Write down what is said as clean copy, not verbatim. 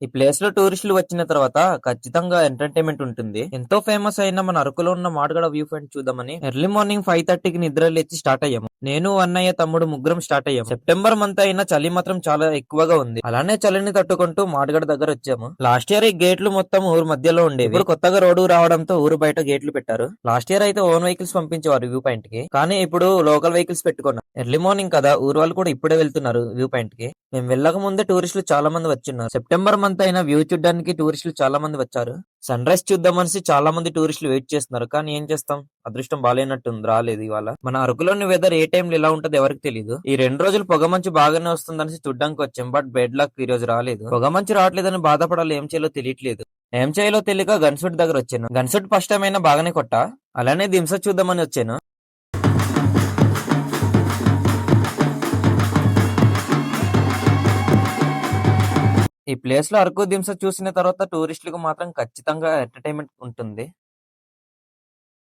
ఈ ప్లేస్ లో టూరిస్టులు వచ్చిన తర్వాత ఖచ్చితంగా ఎంటర్టైన్మెంట్ ఉంటుంది. ఎంతో ఫేమస్ అయిన మన అరకులో ఉన్న మాటగడ వ్యూ పాయింట్ చూద్దామని ఎర్లీ మార్నింగ్ 5:30కి నిద్ర లేచి స్టార్ట్ అయ్యాము. నేను, అన్నయ్య, తమ్ముడు ముగ్గురం స్టార్ట్ అయ్యాము. సెప్టెంబర్ మంత్ అయినా చలి మాత్రం చాలా ఎక్కువగా ఉంది. అలానే చలిని తట్టుకుంటూ మాటగడ దగ్గర వచ్చాము. లాస్ట్ ఇయర్ ఈ గేట్లు మొత్తం ఊరు మధ్యలో ఉండేవి. ఇప్పుడు కొత్తగా రోడ్డు రావడంతో ఊరు బయట గేట్లు పెట్టారు. లాస్ట్ ఇయర్ అయితే ఓన్ వెహికల్స్ పంపించేవారు వ్యూ పాయింట్ కి, కానీ ఇప్పుడు లోకల్ వెహికల్స్ పెట్టుకున్నారు. ఎర్లీ మార్నింగ్ కదా, ఊరు వాళ్ళు కూడా ఇప్పుడే వెళ్తున్నారు వ్యూ పాయింట్ కి. మేము వెళ్ళక ముందే టూరిస్టులు చాలా మంది వచ్చిన్నారు. సెప్టెంబర్ మంత్ అయినా వ్యూ చూడడానికి టూరిస్టులు చాలా మంది వచ్చారు. సన్ రైజ్ చూద్దామనేసి చాలా మంది టూరిస్టులు వెయిట్ చేస్తున్నారు. కానీ ఏం చేస్తాం, అదృష్టం బాగాలేనట్టుంది, రాలేదు ఇవాళ. మన అరకులోని వెదర్ ఏ టైంలో ఎలా ఉంటది ఎవరికి తెలియదు. ఈ 2 రోజులు పొగమంచు బాగానే వస్తుందనేసి చూడ్డానికి వచ్చాం. బట్ బెడ్ లక్ ఈ రోజు రాలేదు. పొగమంచు రావట్లేదని బాధపడాలి, ఏం చేయాలో తెలియట్లేదు. ఏం చేయాలో తెలియక గన్సుట్ దగ్గర వచ్చాను. గన్సుట్ ఫస్ట్ టైం అయినా బాగానే కొట్టా. అలానే దింస చూద్దామని వచ్చాను. ఈ ప్లేస్ లో అరకు దింస చూసిన తర్వాత టూరిస్టులకు మాత్రం ఖచ్చితంగా ఎంటర్టైన్మెంట్ ఉంటుంది.